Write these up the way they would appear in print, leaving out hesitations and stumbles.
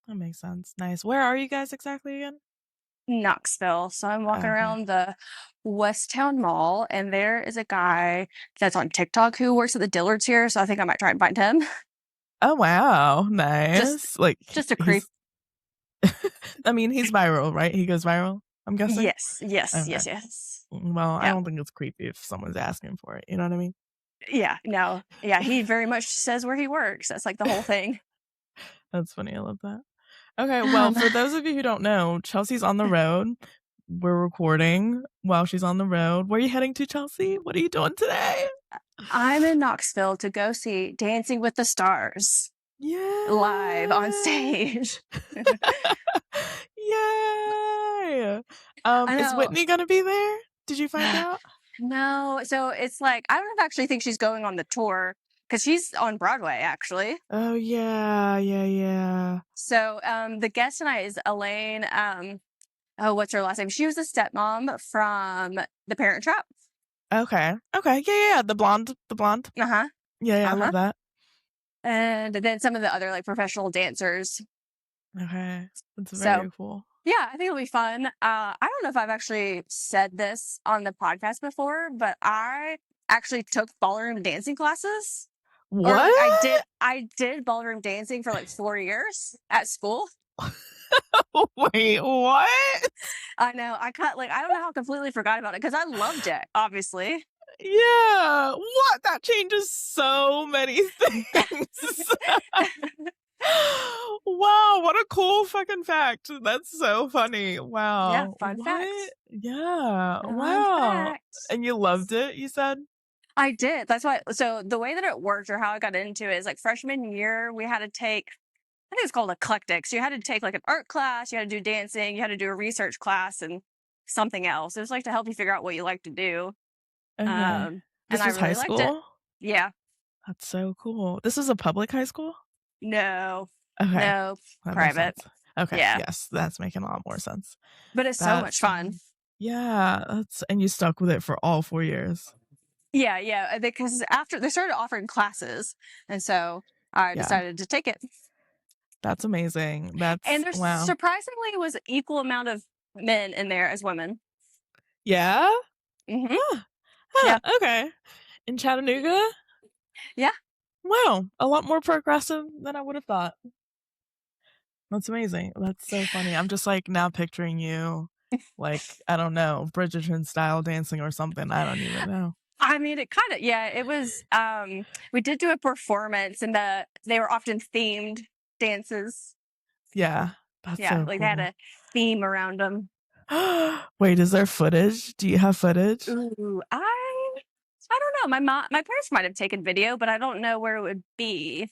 That makes sense. Nice. Where are you guys exactly again? Knoxville. So I'm walking Okay. around the Westtown Mall, and there is a guy that's on TikTok who works at the Dillards here. So I think I might try and find him. Oh wow, nice. Just a creep. I mean, he's viral, right? He goes viral, I'm guessing. Yes. Okay. Yes. Well, I Yeah. don't think it's creepy if someone's asking for it. You know what I mean? Yeah. No. Yeah. He very much says where he works. That's like the whole thing. That's funny. I love that. Okay. Well, for those of you who don't know, Chelsea's on the road. We're recording while she's on the road. Where are you heading to, Chelsea? What are you doing today? I'm in Knoxville to go see Dancing with the Stars. Yeah. Live on stage. Yay. Is Whitney gonna be there? Did you find out? No. So it's like, I don't actually think she's going on the tour because she's on Broadway, actually. Oh yeah. So the guest tonight is Elaine. What's her last name? She was a stepmom from The Parent Trap. Okay. Yeah. The blonde. Uh-huh. Yeah, I love that. And then some of the other like professional dancers. Okay. That's very cool. Yeah, I think it'll be fun. I don't know if I've actually said this on the podcast before, but I actually took ballroom dancing classes. What? Or, like, I did ballroom dancing for like 4 years at school. Wait, what? I know. I don't know how I completely forgot about it because I loved it, obviously. Yeah. What? That changes so many things. Wow, what a cool fucking fact. That's so funny. Wow. Yeah, fun fact. Yeah. Fun wow. fact. And you loved it, you said? I did. That's why. So the way that it worked or how I got into it is like freshman year, we had to take, I think it's called eclectics. You had to take like an art class, you had to do dancing, you had to do a research class and something else. It was like to help you figure out what you like to do. Okay. This was high school? Liked it. Yeah. That's so cool. This is a public high school? No. Okay. No. That Private. Okay. Yeah. Yes, that's making a lot more sense. But it's so much fun. Yeah. And you stuck with it for all 4 years. Yeah. Because after they started offering classes, and so I decided to take it. That's amazing. And there surprisingly was an equal amount of men in there as women. Yeah? Mm-hmm. Yeah. Okay. In Chattanooga? Yeah. Wow. A lot more progressive than I would have thought. That's amazing. That's so funny. I'm just like now picturing you like, I don't know, Bridgerton style dancing or something. I don't even know. I mean, it kind of, it was, we did do a performance and they were often themed dances. Yeah. That's so like cool. they had a theme around them. Wait, is there footage? Do you have footage? Ooh, I don't know. My parents might have taken video, but I don't know where it would be.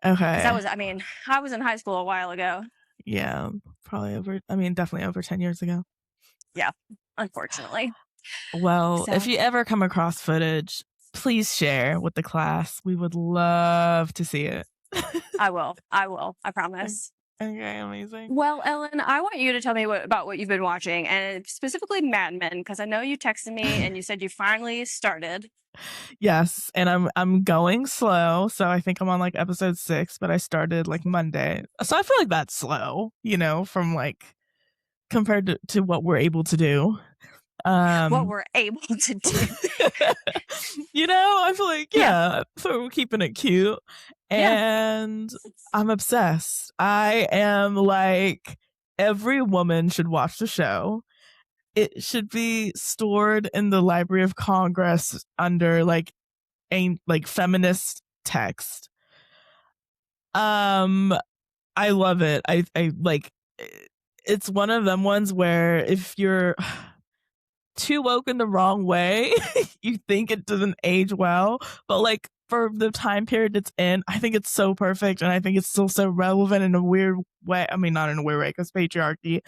Okay. I was in high school a while ago. Yeah, probably definitely over 10 years ago. Yeah, unfortunately. Well, if you ever come across footage, please share with the class. We would love to see it. I will. I promise. Okay, amazing. Well, Ellen, I want you to tell me about what you've been watching, and specifically Mad Men, because I know you texted me and you said you finally started. Yes, and I'm going slow, so I think I'm on like episode 6, but I started like Monday, so I feel like that's slow, from like compared to what we're able to do. What we're able to do. I feel like so we're keeping it cute. And I'm obsessed. I am like, every woman should watch the show. It should be stored in the Library of Congress under like feminist text. I love it. I like, it's one of them ones where if you're too woke in the wrong way. You think it doesn't age well, but like for the time period it's in, I think it's so perfect, and I think it's still so relevant in a weird way. I mean, not in a weird way because patriarchy,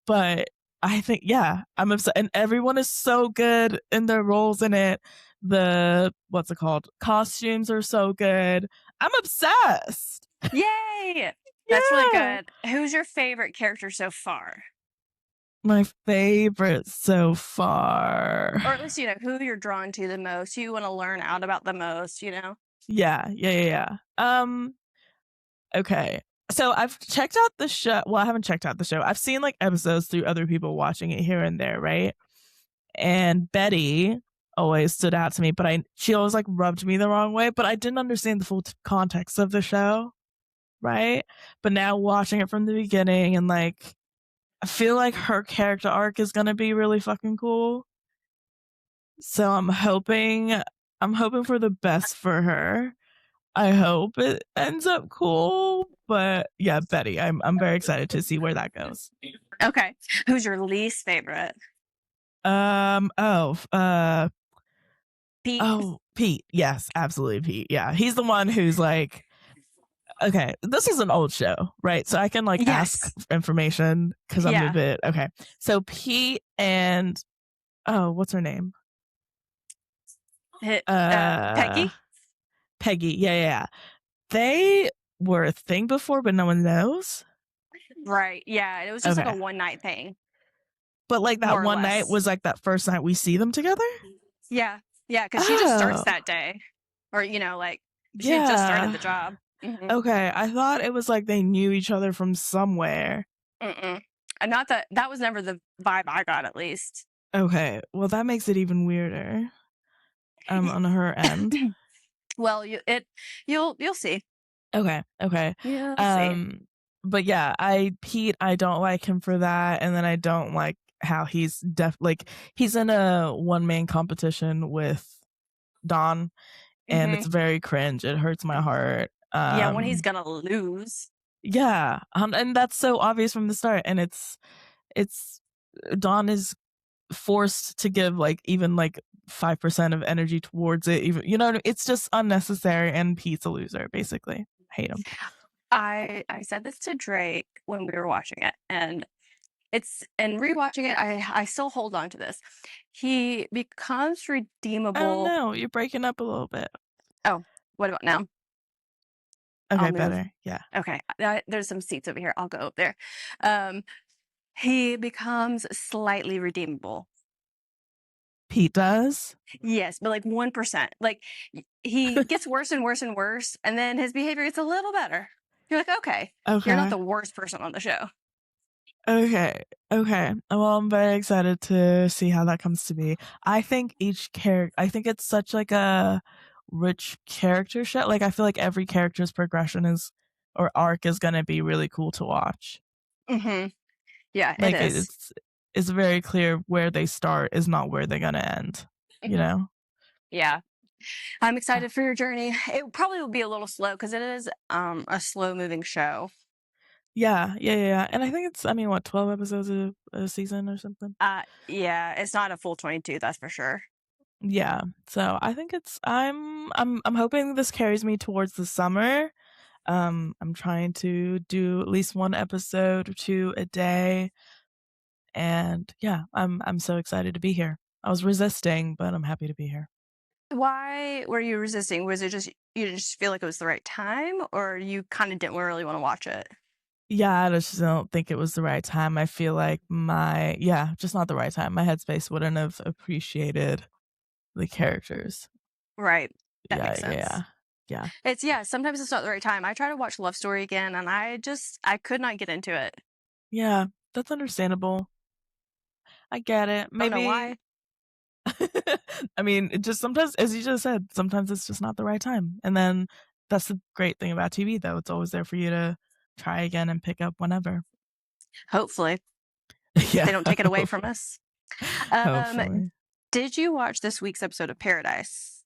but I think, yeah, I'm upset. And everyone is so good in their roles in it. The, what's it called? Costumes are so good. I'm obsessed. Yay! That's really Yeah. good. Who's your favorite character so far? My favorite so far. Or at least, who you're drawn to the most, who you want to learn out about the most, Yeah. Okay. So I've checked out the show. Well, I haven't checked out the show. I've seen like episodes through other people watching it here and there, right? And Betty always stood out to me, but she always like rubbed me the wrong way, but I didn't understand the full context of the show, right? But now watching it from the beginning, and like I feel like her character arc is gonna be really fucking cool. So I'm hoping for the best for her. I hope it ends up cool, but yeah, Betty, I'm very excited to see where that goes. Okay. Who's your least favorite? Pete? Pete. Yes, absolutely Pete. Yeah. He's the one who's like, okay, this is an old show, right? So I can like ask information because I'm a bit, okay. So Pete and, what's her name? Peggy? Peggy. Yeah. They were a thing before, but no one knows. Right. Yeah. It was just like a one night thing. But like that one night was like that first night we see them together? Yeah. Yeah. Because she just starts that day. Or, like she just started the job. Mm-hmm. Okay. I thought it was like they knew each other from somewhere. And not that was never the vibe I got, at least. Okay. Well, that makes it even weirder. On her end. Well, you'll see. Okay. You'll see. But yeah, Pete, I don't like him for that, and then I don't like how he's he's in a one-man competition with Don, and it's very cringe. It hurts my heart. Yeah, when he's gonna lose. Yeah, and that's so obvious from the start, and it's Don is forced to give like even like 5% of energy towards it, even it's just unnecessary, and Pete's a loser, basically. I hate him. I said this to Drake when we were watching it, and rewatching it, I still hold on to this. He becomes redeemable. I don't know, you're breaking up a little bit. Oh, what about now? Okay, better. Yeah. Okay, there's some seats over here. I'll go up there. He becomes slightly redeemable. Pete does? Yes, but like 1%. Like he gets worse and worse and worse, and then his behavior gets a little better. You're like, okay, you're not the worst person on the show. Okay. Well, I'm very excited to see how that comes to be. I think it's such like a rich character show. Like I feel like every character's progression or arc is gonna be really cool to watch. Yeah, like it is. It's very clear where they start is not where they're gonna end. Yeah. I'm excited for your journey. It probably will be a little slow because it is a slow moving show. Yeah. And I think it's 12 episodes a season or something? Yeah, it's not a full 22, that's for sure. Yeah. So I think I'm hoping this carries me towards the summer. I'm trying to do at least one episode or two a day. And yeah, I'm so excited to be here. I was resisting, but I'm happy to be here. Why were you resisting? Was it just you didn't just feel like it was the right time, or you kind of didn't really want to watch it? Yeah, I just don't think it was the right time. I feel like just not the right time. My headspace wouldn't have appreciated the characters. Right. That makes sense. Yeah. Sometimes it's not the right time. I try to watch Love Story again, and I could not get into it. Yeah, that's understandable. I get it. Maybe. I don't know why. It just sometimes, as you just said, sometimes it's just not the right time. And then that's the great thing about TV, though. It's always there for you to try again and pick up whenever. Hopefully. Yeah. They don't take it away from us. Hopefully. Did you watch this week's episode of Paradise?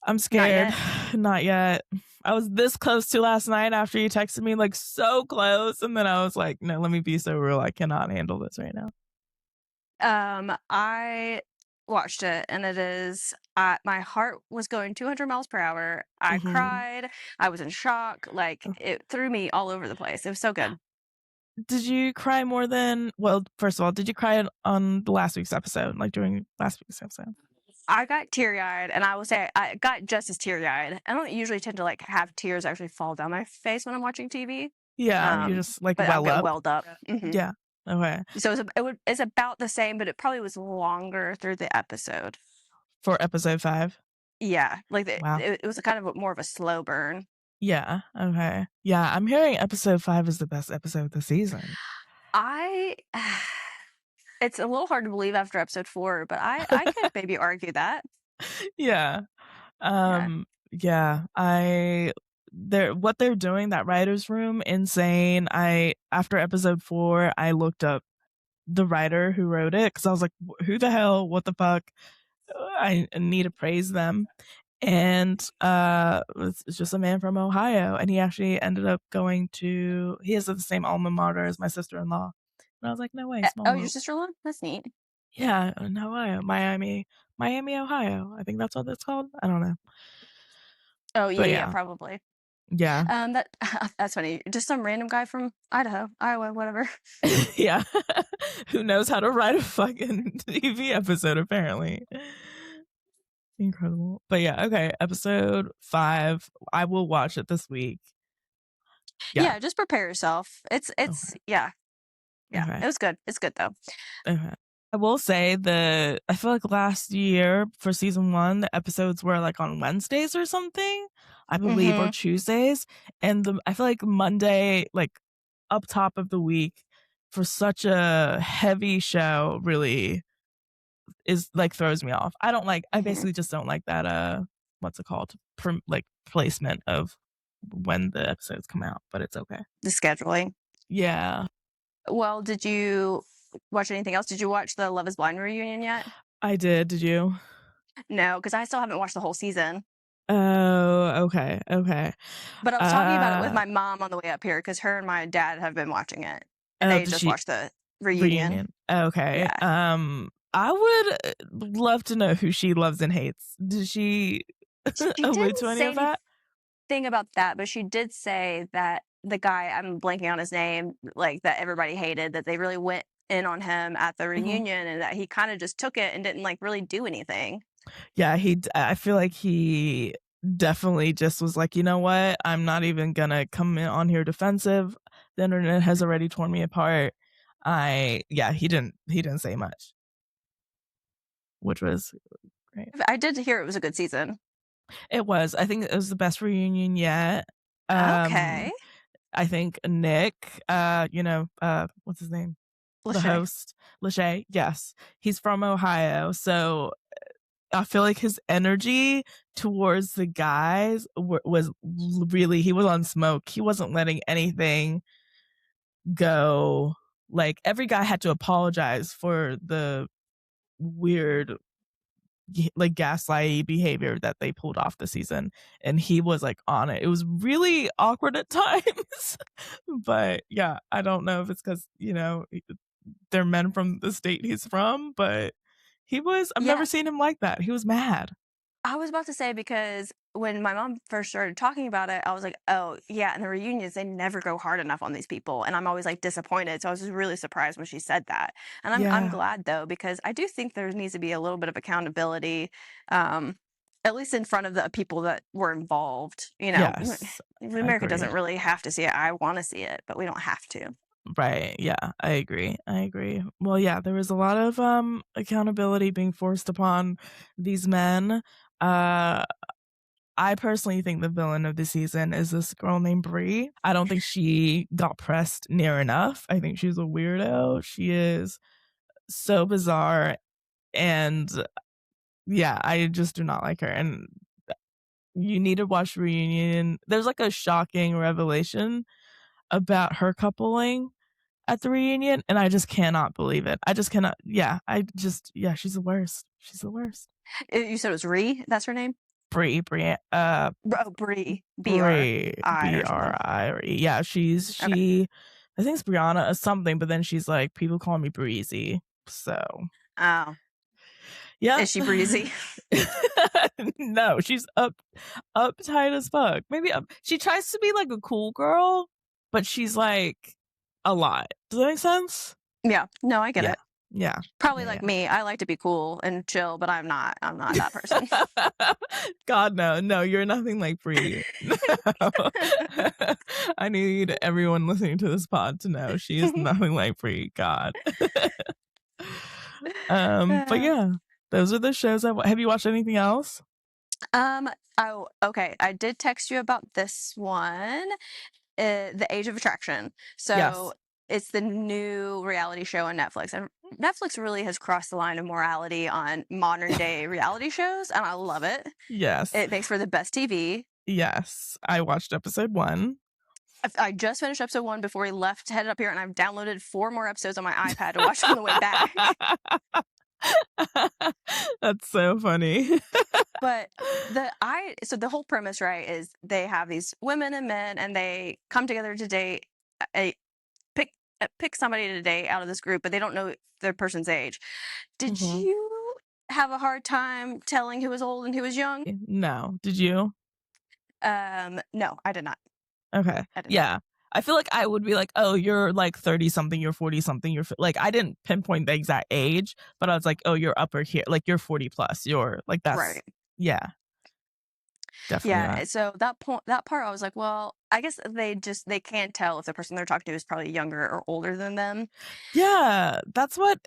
I'm scared. Not yet. I was this close to last night after you texted me, like so close. And then I was like, no, let me be so real. I cannot handle this right now. I watched it, and it is my heart was going 200 miles per hour. I Mhm. cried. I was in shock. Like, it threw me all over the place. It was so good. Did you cry more than well, first of all, did you cry on the last week's episode, like, during last week's episode? I got teary-eyed, and I will say I got just as teary-eyed. I don't usually tend to, like, have tears actually fall down my face when I'm watching TV, Yeah, you just, like, but I'll well get up? welled up. Mhm. Yeah. Okay. So it's about the same, but it probably was longer through the episode. For episode 5? Yeah, like, Wow. it was a kind of more of a slow burn. Yeah, okay. Yeah, I'm hearing episode 5 is the best episode of the season. I it's a little hard to believe after episode 4, but I could maybe argue that. Yeah. Yeah. Yeah, what they're doing, that writer's room, insane. After episode 4, I looked up the writer who wrote it because I was like, who the hell? What the fuck? I need to praise them. And it's just a man from Ohio, and he actually ended up he has the same alma mater as my sister-in-law. And I was like, no way, small Oh, your world. sister-in-law? That's neat. Yeah, in Ohio, Miami, Ohio. I think that's what it's called. I don't know, Oh, but yeah, yeah, probably. yeah, That that's funny. Just some random guy from Idaho, Iowa, whatever. yeah. Who knows how to write a fucking TV episode? Apparently, incredible. But yeah, okay. Episode 5. I will watch it this week. Yeah. Yeah, just prepare yourself. It's Okay. yeah. Yeah, Okay. it was good. It's good, though. Okay. I will say I feel like last year for season 1, the episodes were like on Wednesdays or something, I believe, or Mhm. Tuesdays. And I feel like Monday, like up top of the week for such a heavy show really is like throws me off. I Mhm. basically just don't like that, what's it called? Like placement of when the episodes come out, but it's okay. The scheduling. Yeah. Well, did you watch anything else? Did you watch the Love Is Blind reunion yet? I did. Did you? No, because I still haven't watched the whole season. Oh, okay. Okay. But I was talking about it with Uh my mom on the way up here because her and my dad have been watching it, and Oh, they did just she watched the reunion. reunion? Okay. Yeah. I would love to know who she loves and hates. Did she She allude didn't to any say of that? anything about that, but she did say that the guy, I'm blanking on his name, like, that everybody hated, that they really went in on him at the Mhm. reunion and that he kinda just took it and didn't, like, really do anything. Yeah, I feel like he definitely just was like, you know what? I'm not even gonna come on here defensive. The internet has already torn me apart. Yeah, he didn't say much, which was great. I did hear it was a good season. It was. I think it was the best reunion yet. Okay. I think Nick, what's his name? The Lachey. host, Lachey. Yes, he's from Ohio, so I feel like his energy towards the guys was really, he was on smoke. He wasn't letting anything go. Like, every guy had to apologize for the weird, like, gaslighty behavior that they pulled off this season, and he was like on it. It was really awkward at times, but yeah, I don't know if it's because they're men from the state he's from, but I've Yeah, never seen him like that. He was mad. I was about to say because when my mom first started talking about it, I was like, "Oh, yeah, in the reunions, they never go hard enough on these people," and I'm always, like, disappointed, so I was just really surprised when she said that, and I'm Yeah. glad, though, because I do think there needs to be a little bit of accountability, um, at least in front of the people that were involved, you know? Yes. I America agree. doesn't really have to see it. I wanna see it, but we don't have to. Right. Yeah, I agree. I agree. Well, yeah, there was a lot of accountability being forced upon these men. Uh I personally think the villain of the season is this girl named Bree. I don't think she got pressed near enough. I think she's a weirdo. She is so bizarre, and yeah, I just do not like her. And you need to watch Reunion. There's like a shocking revelation about her coupling at the reunion, and I just cannot believe it. I just cannot. Yeah, she's the worst. She's the worst. You said it was Ree? That's her name? Brie, Oh, Bree. Brie, B-R-I or something. Brie. Yeah, Okay. I think it's Brianna or something, but then she's like, people call me Breezy. So, Oh, yeah. is she breezy? No, she's uptight as fuck. Maybe she tries to be like a cool girl, but she's like a lot. Does that make sense? Yeah. No, I get Yeah. it. Yeah. Probably Yeah. like me. I like to be cool and chill, but I'm not. I'm not that person. Yeah. God, no, you're nothing like Brie. No. I need everyone listening to this pod to know she is nothing like Brie. God. But yeah, those are the shows have you watched anything else? Oh, okay. I did text you about this one, The Age of Attraction. Yes. So it's the new reality show on Netflix, and Netflix really has crossed the line of morality on modern day reality shows, and I love it. Yes. It makes for the best TV. Yes. I watched episode 1. I just finished episode 1 before we left, headed up here, and I've downloaded 4 more episodes on my iPad to watch on the way back. That's so funny. But so the whole premise, right, is they have these women and men, and they come together to date, a pick somebody to date out of this group, but they don't know the person's age. Did Mhm. you have a hard time telling who was old and who was young? No. Did you? No, I did not. Okay. I did not. Yeah. I feel like I would be like, oh, you're like 30 something, you're 40 something, like, I didn't pinpoint the exact age, but I was like, oh, you're upper here, like you're 40 plus, you're like, that's, Right. yeah, definitely Yeah. that. So that part, I was like, well, I guess they can't tell if the person they're talking to is probably younger or older than them. Yeah. That's what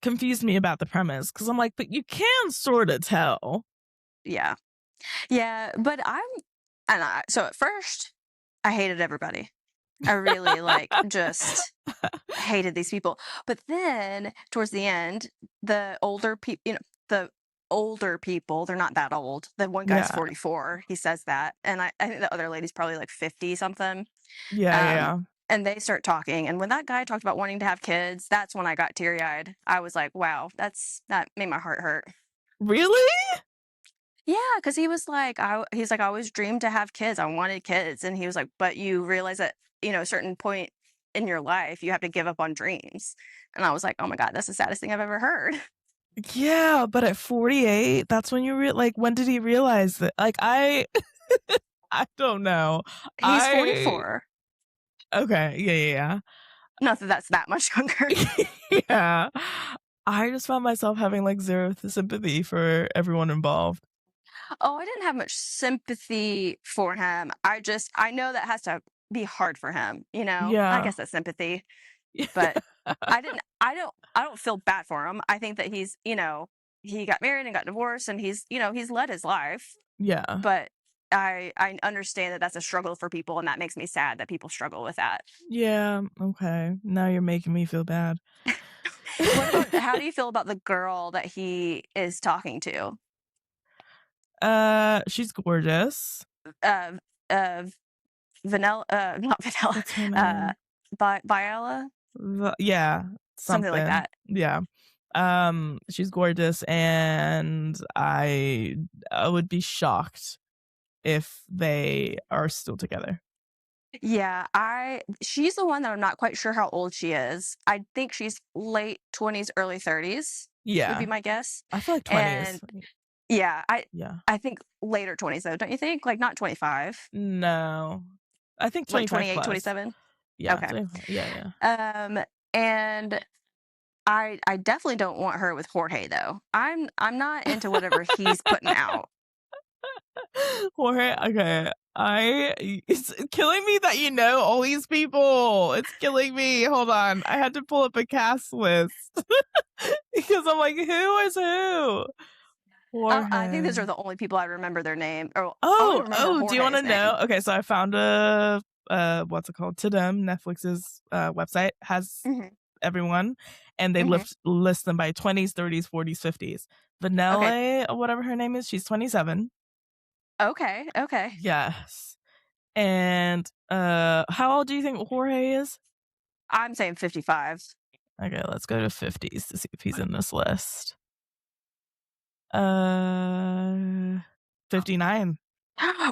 confused me about the premise. Cause I'm like, but you can sort of tell. Yeah. Yeah. But so at first I hated everybody. I really just hated these people. But then towards the end, the older people, the older people, they're not that old. The one guy's Yeah. 44. He says that. And I think the other lady's probably like 50 something. Yeah. Um, Yeah. and they start talking. And when that guy talked about wanting to have kids, that's when I got teary eyed. I was like, wow, that made my heart hurt. Really? Yeah, because he was like, he's like, I always dreamed to have kids. I wanted kids. And he was like, but you realize that, a certain point in your life, you have to give up on dreams. And I was like, oh my God, that's the saddest thing I've ever heard. Yeah. But at 48, that's when like, when did he realize that? Like, I don't know. He's 44. Okay. Yeah. Not that that's that much younger. Yeah. I just found myself having like zero sympathy for everyone involved. Oh, I didn't have much sympathy for him. I know that has to be hard for him, I Yeah. guess that's sympathy, but I don't feel bad for him. I think that he's, he got married and got divorced, and he's led his life, Yeah. but I understand that that's a struggle for people, and that makes me sad that people struggle with that. Yeah. Okay. Now you're making me feel bad. How do you feel about the girl that he is talking to? She's gorgeous. Uh, uh, Vanilla, not Vanilla, What's her name? Viola, Yeah, something like something. that. Yeah. She's gorgeous, and I would be shocked if they are still together. Yeah, she's the one that I'm not quite sure how old she is. I think she's late 20s, early 30s would be Yeah. my guess. I feel like 20s. And yeah, Yeah. I think later 20s though, don't you think? Like not 25, No. I think like 25 28, plus. 27. Yeah, Okay. 25. Yeah. And I definitely don't want her with Jorge though. I'm not into whatever he's putting out. Jorge, okay. It's killing me that you know all these people. It's killing me. Hold on. I had to pull up a cast list because I'm like, who is who? Jorge. I think those are the only people I remember their name. Or I only remember do you want to Jorge's name. know? Okay, so I found a what's it called? Tudum, Netflix's website has everyone, and they list them by 20s, 30s, 40s, 50s. Vanilla, or whatever her name is, she's 27. Okay. Yes. And how old do you think Jorge is? I'm saying 55. Okay, let's go to 50s to see if he's in this list. 59.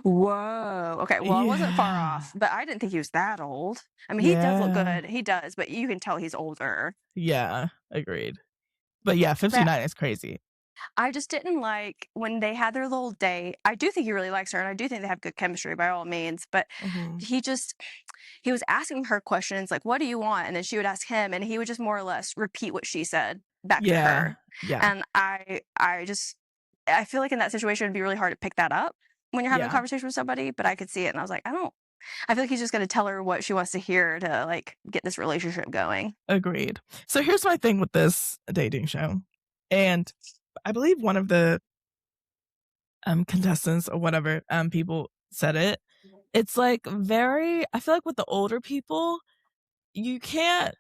Whoa. Okay. Well, I wasn't far Yeah. off, but I didn't think he was that old. I mean, he does look Yeah. good. He does, but you can tell he's older. Yeah. Agreed. But yeah, But 59 is crazy. I just didn't like when they had their little date. I do think he really likes her, and I do think they have good chemistry by all means. But Mhm. he just he was asking her questions like, "What do you want?" And then she would ask him, and he would just more or less repeat what she said back to Yeah. her. Yeah. And I feel like in that situation it'd be really hard to pick that up when you're having a Yeah. conversation with somebody. But I could see it, and I was like, I don't. I feel like he's just going to tell her what she wants to hear to like get this relationship going. Agreed. So here's my thing with this dating show. And I believe one of the contestants or whatever people said it. It's like very I feel like with the older people, you can't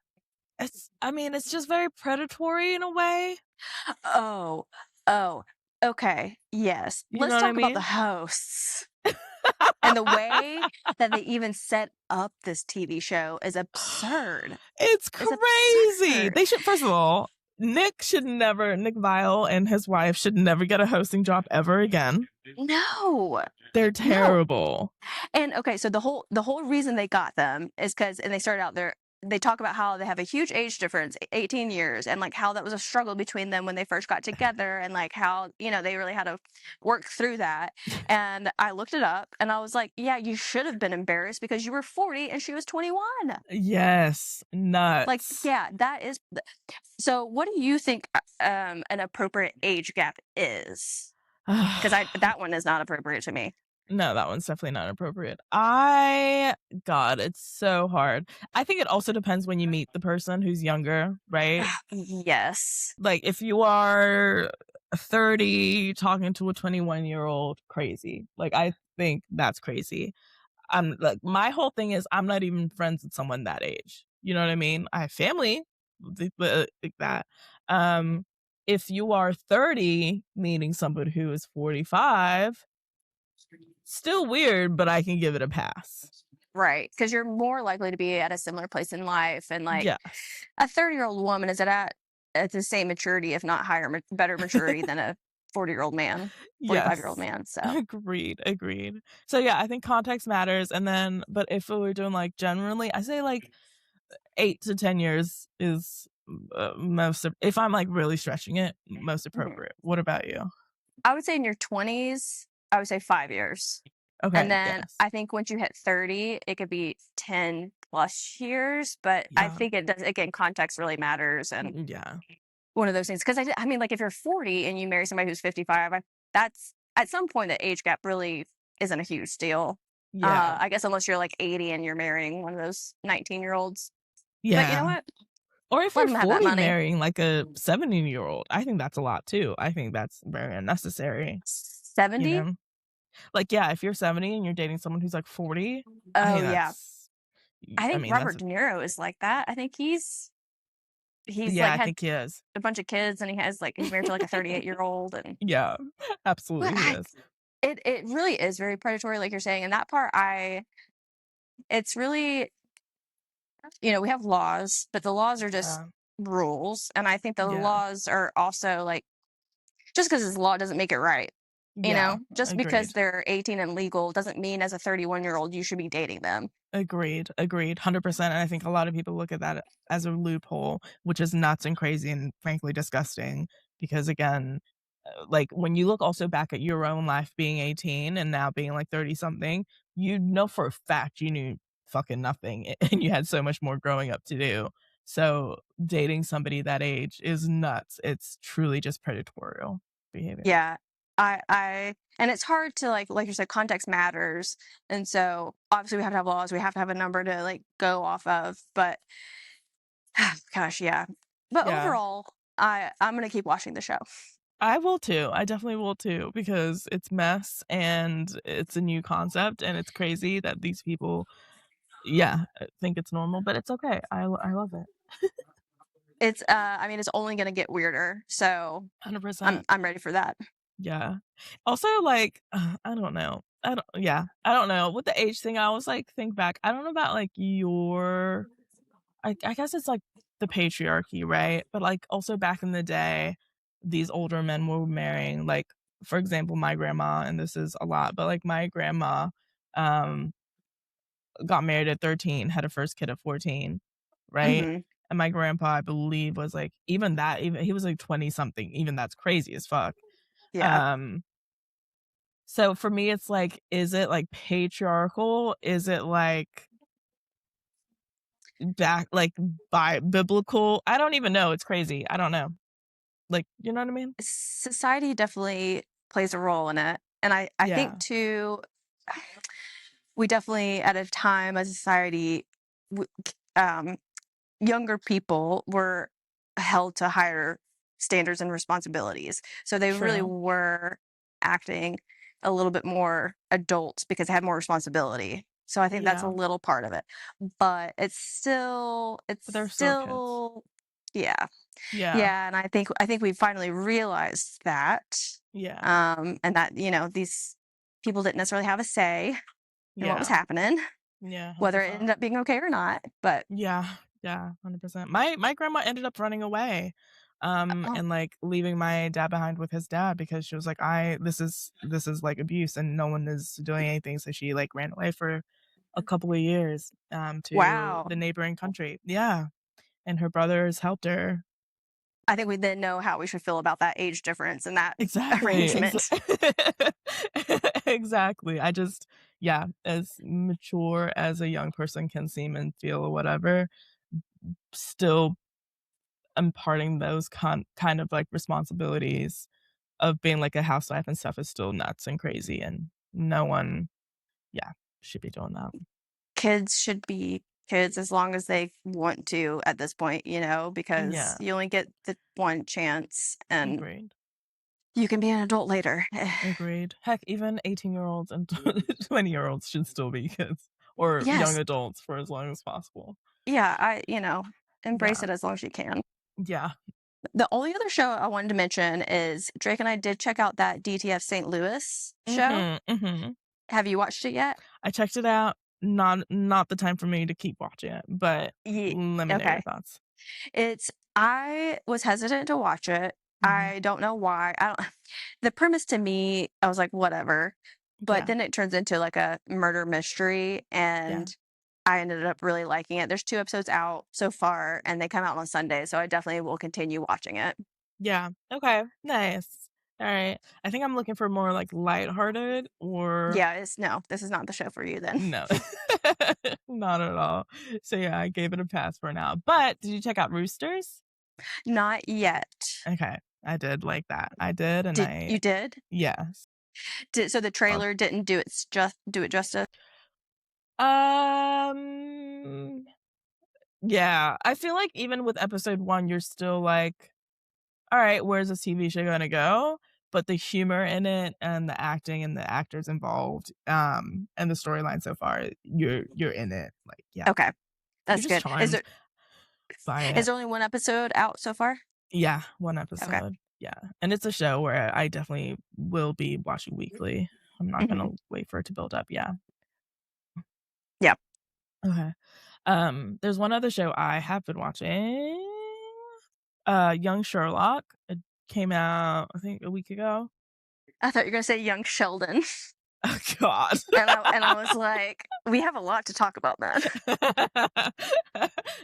I mean, it's just very predatory in a way. Oh, oh, okay, yes. You know Let's what I talk about the mean? hosts. And the way that they even set up this TV show is absurd. It's It's crazy. absurd. They should first of all, Nick Vile and his wife should never get a hosting job ever again. No, They're no. terrible. And okay, so the whole reason they got them is because, and they started out there. They talk about how they have a huge age difference, 18 years, and like how that was a struggle between them when they first got together, and like how they really had to work through that. And I looked it up, and I was like, yeah, you should have been embarrassed because you were 40 and she was 21. Yes, Like, nuts. yeah, that is. So, what do you think an appropriate age gap is? Because I that one is not appropriate to me. No, that one's definitely not appropriate. God, it's so hard. I think it also depends when you meet the person who's younger, right? Yes. Like if you are 30 talking to a 21-year-old, crazy. Like I think that's crazy. I'm like my whole thing is I'm not even friends with someone that age. You know what I mean? I have family like that. Um if you are 30 meeting somebody who is 45, still weird, but I can give it a pass. Right, because you're more likely to be at a similar place in life, and like Yes. a 30-year-old woman is at the same maturity, if not higher, better maturity than a 40-year-old man, 45-year-old Yes. man. So Agreed. So yeah, I think context matters. And then, but if we were doing like generally, I say like 8 to 10 years is if I'm like really stretching it, most mhm. appropriate. What about you? I would say in your 20s, I would say 5 years, and Okay. then Yes. I think once you hit 30, it could be 10 plus years. But I Yeah. think it does again. Context really matters, and Yeah. one of those things, because I mean, like, if you're 40 and you marry somebody who's 55, that's at some point the age gap really isn't a huge deal. Yeah. I guess unless you're like 80 and you're marrying one of those 19-year-olds. But you know Yeah. what? Or if Let you're them have that 40 money. marrying like a 70-year-old, I think that's a lot too. I think that's very unnecessary, you 70? know? Like, yeah, if you're 70 and you're dating someone who's like 40, I Oh think yeah. I I think mean, Robert De Niro is like that. I think he's yeah, like I had think he is. a bunch of kids, and he's married to like a 38-year-old, and Yeah, but absolutely he is. it really is very predatory, like you're saying. And that part, it's really, we have laws, but the laws are just Yeah, rules. And I think the yeah, laws are also like, just because it's law doesn't make it right. yeah, Just because agreed. they're 18 and legal doesn't mean as a 31-year-old you should be dating them. Agreed, 100%, and I think a lot of people look at that as a loophole, which is nuts and crazy and frankly disgusting because again, like, when you look also back at your own life being 18 and now being, like, 30 something, you know for a fact you knew fucking nothing and you had so much more growing up to do. So, dating somebody that age is nuts. It's truly just predatory behavior. Yeah. And it's hard to like you said, context matters. And so obviously we have to have laws, we have to have a number to like go off of. But gosh, yeah. But Yeah. overall, I'm gonna keep watching the show. I will too. I definitely will too because it's mess and it's a new concept and it's crazy that these people, yeah, think it's normal, but it's okay. I love it. It's I mean, it's only gonna get weirder. So 100%. I'm ready for that. Yeah. Also, like, I don't know. I don't know. With the age thing, I always like think back. I don't know about like I guess it's like the patriarchy, right? But like also back in the day, these older men were marrying like for example, my grandma, and this is a lot, but like my grandma um got married at 13, had a first kid at 14, right? Hmm. And my grandpa, I believe, was like even that, even he was like 20 something. Even that's crazy as fuck. Yeah. Um so for me it's like, is it like patriarchal? Is it like back like by biblical? I don't even know. It's crazy. I don't know. Like, you know what I mean? Society definitely plays a role in it. And I think Yeah. too, we definitely at a time as a society, um, younger people were held to higher standards and responsibilities. So they really True. were acting a little bit more adult because they had more responsibility. So I think that's a Yeah. little part of it. But it's But they're still kids. still yeah. Yeah. Yeah, and I think we finally realized that Yeah. and that, these people didn't necessarily have a say in what was Yeah. happening, Yeah, whether it 100%. ended up being okay or not. But Yeah, yeah, 100%. My grandma ended up running away, oh, and, like, leaving my dad behind with his dad because she was like, "I this is, like, abuse, and no one is doing anything," so she, like, ran away for a couple of years, to wow. the neighboring country. Yeah, and her brothers helped her. I think we then know how we should feel about that age difference and that Exactly, arrangement. exactly. I just yeah, as mature as a young person can seem and feel or whatever, still imparting those kind of like responsibilities of being like a housewife and stuff is still nuts and crazy, and no one, yeah, should be doing that. Kids should be kids as long as they want to at this point, because Yeah, you only get the one chance and agreed. you can be an adult later. Agreed. Heck, even 18-year-olds and 20-year-olds should still be kids or young Yes. adults for as long as possible. Yeah, embrace Yeah. it as long as you can. Yeah. The only other show I wanted to mention is Drake and I did check out that DTF St. Louis show. Mhm, mhm. Have you watched it yet? I checked it out. Not the time for me to keep watching it, but Ye let me know your okay. thoughts. I was hesitant to watch it. Mhm. I don't know why. I don't the premise to me, I was like, "Whatever." But Yeah. then it turns into, like, a murder mystery, Yeah. and I ended up really liking it. There's 2 episodes out so far, and they come out on Sunday, so I definitely will continue watching it. Yeah. Okay. Nice. All right. I think I'm looking for more like lighthearted or Yeah, no, this is not the show for you then. no. Not at all. So yeah, I gave it a pass for now. But did you check out Roosters? Not yet. Okay. I did like that. I did and Did I you did? yes. So the Oh. trailer didn't do it justice? Um yeah, I feel like even with episode 1 you're still like, all right, where's this TV show gonna go? But the humor in it and the acting and the actors involved, and the storyline so far, you're in it. Like, yeah, Okay, you're that's just good. Is charmed there by is it. there only 1 episode out so far? Yeah, 1 Okay. episode. Yeah, and it's a show where I definitely will be watching weekly. I'm not gonna Mhm. wait for it to build up, yeah. Yeah. Okay. There's one other show I have been watching, Young Sherlock. It came out, I think, a week ago. I thought you were gonna say Young Sheldon, Oh god. and I was like, "We have a lot to talk about then."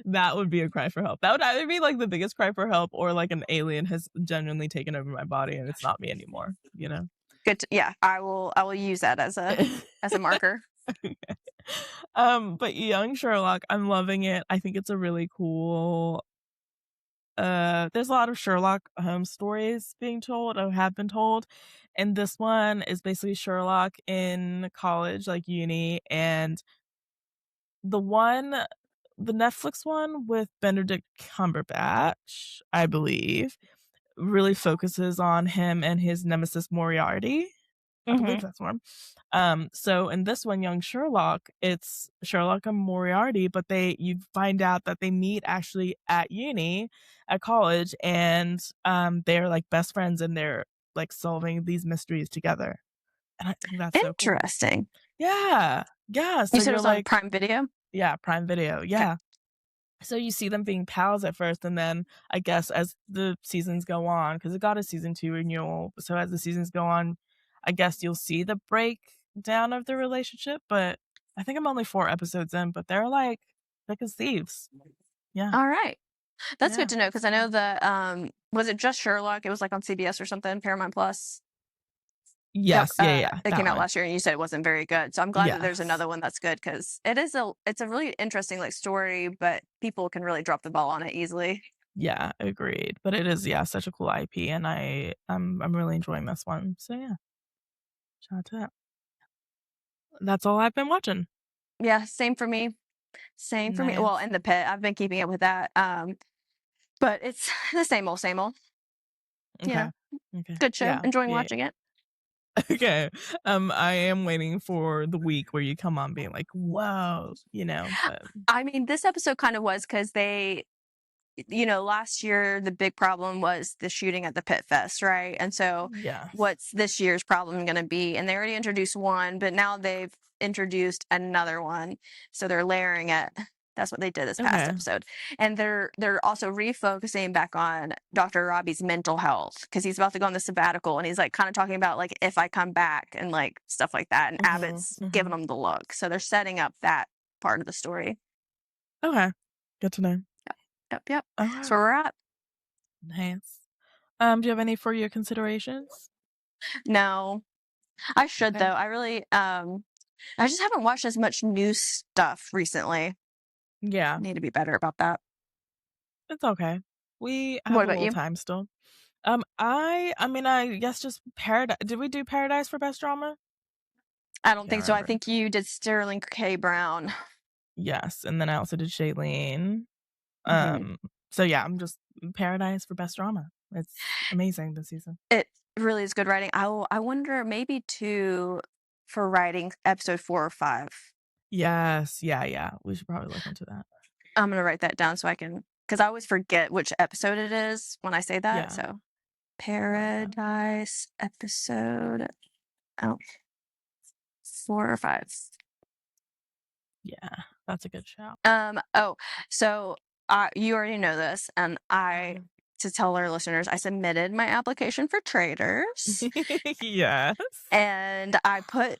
That would be a cry for help. That would either be, like, the biggest cry for help or, like, an alien has genuinely taken over my body and it's not me anymore, you know? Good to yeah, I will use that as a marker. But Young Sherlock, I'm loving it. I think it's a really cool there's a lot of Sherlock Holmes stories being told or have been told, and this one is basically Sherlock in college, like uni, and the one the Netflix one with Benedict Cumberbatch, I believe, really focuses on him and his nemesis Moriarty. I believe Mhm. that's one. So in this one, Young Sherlock, it's Sherlock and Moriarty, but you find out that they meet actually at uni, at college, and they're like best friends and they're like solving these mysteries together. And I think that's so cool. Interesting. Yeah. Yeah. You So said it you're was on like, Prime Video? yeah, Prime Video. Okay. Yeah. So you see them being pals at first, and then I guess as the seasons go on, because it got a season 2 renewal, so as the seasons go on, I guess you'll see the breakdown of the relationship, but I think I'm only 4 episodes in, but they're, like, thick as thieves. Yeah. All right. That's good Yeah. to know because I know that was it just Sherlock? It was like on CBS or something, Paramount Plus. That Yes, yeah, yeah, it that came out one. last year, and you said it wasn't very good. So I'm glad that there's Yes. another one that's good because it's a really interesting like story, but people can really drop the ball on it easily. Yeah, agreed, but it is, yeah, such a cool IP, and I'm really enjoying this one, so yeah, shout out to that. That's all I've been watching. Yeah, same for me. Same for me. Well, Nice. and the pit, I've been keeping up with that. But it's the same old, same old. You Okay. know, Okay. good show. Yeah, Enjoying yeah. watching it. Okay. I am waiting for the week where you come on being like, "Whoa," but I mean, this episode kind of was because last year the big problem was the shooting at the Pit Fest, right? And so, yes. what's this year's problem going to be? And they already introduced one, but now they've introduced another one, so they're layering it. That's what they did this past Okay. episode, and they're also refocusing back on Dr. Robbie's mental health because he's about to go on the sabbatical, and he's like kind of talking about like if I come back and like stuff like that. And Mhm, Abbott's giving mhm. him the look, so they're setting up that part of the story. Okay. Good to know. Yep, yep, yep. That's Okay. where we're at. Nice. Do you have any for your considerations? No, I should Okay. though. I just haven't watched as much new stuff recently. Yeah, Need to be better about that. it's okay. We What have a about little you? time still. I mean, I guess just Paradise. Did we do Paradise for Best Drama? I don't Can't think so. I remember. think you did Sterling K. Brown. Yes, and then I also did Shailene. Mhm. Um, so yeah, I'm just Paradise for Best Drama. It's amazing this season. It really is good writing. I wonder maybe two for writing episode 4 or 5. Yes, yeah, yeah. We should probably look into that. I'm gonna write that down so I can because I always forget which episode it is when I say that. Yeah, So I like that. Paradise episode oh 4 or 5. Yeah, that's a good shout. Oh, so you already know this, and to tell our listeners, I submitted my application for Traders, Yes. and I put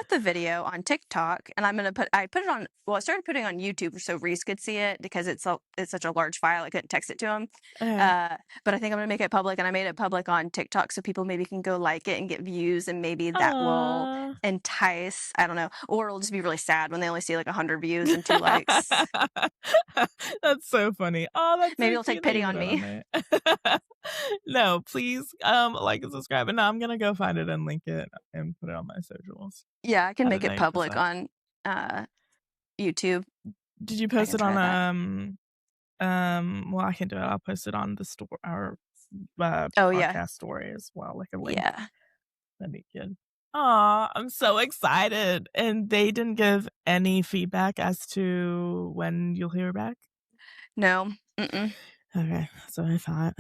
the video on TikTok, and I put it on. Well, I started putting it on YouTube so Reese could see it because it's such a large file. I couldn't text it to him. Okay. Uh, but I think I'm gonna make it public, and I made it public on TikTok so people maybe can go like it and get views, and maybe that will Aw. entice. I don't know, or it'll just be really sad when they only see like 100 views and 2 likes. That's so funny. Oh, that's Maybe so it'll take cute that pity you put on that on me. there. No, please, like and subscribe, and now I'm gonna go find it and link it and put it on my socials. Yeah, I can Now make that it I public possess. on uh YouTube. Did you I post can it on, try that. well, I can do it. I'll post it on the store our, Oh yeah. podcast story as well, like a link. Yeah. That'd be good. Aw, I'm so excited, and they didn't give any feedback as to when you'll hear back? No. Mm-mm. Okay, that's what I thought.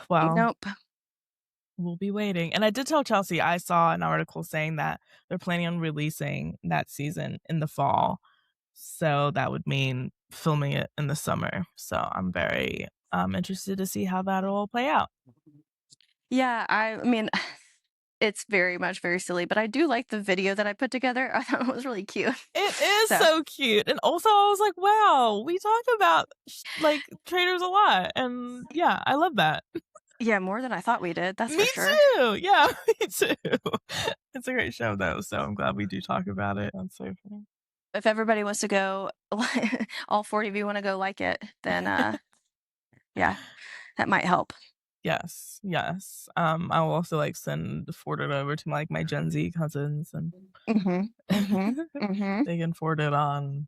Well, Nope. we'll be waiting, and I did tell Chelsea I saw an article saying that they're planning on releasing that season in the fall, so that would mean filming it in the summer, so I'm very, interested to see how that'll all play out. Yeah, I mean it's very much very silly, but I do like the video that I put together. I thought it was really cute. It is So, so cute, and also I was like, "Wow, we talk about, like, traders a lot," and yeah, I love that. yeah, more than I thought we did, that's Me for sure. too, yeah, me too. It's a great show, though, so I'm glad we do talk about it. That's so funny. If everybody wants to go all 40 of you want to go like it, then yeah, that might help. Yes, yes. I will also, like, forward it over to, like, my Gen Z cousins, and Mhm. Mhm. Mhm. they can forward it on.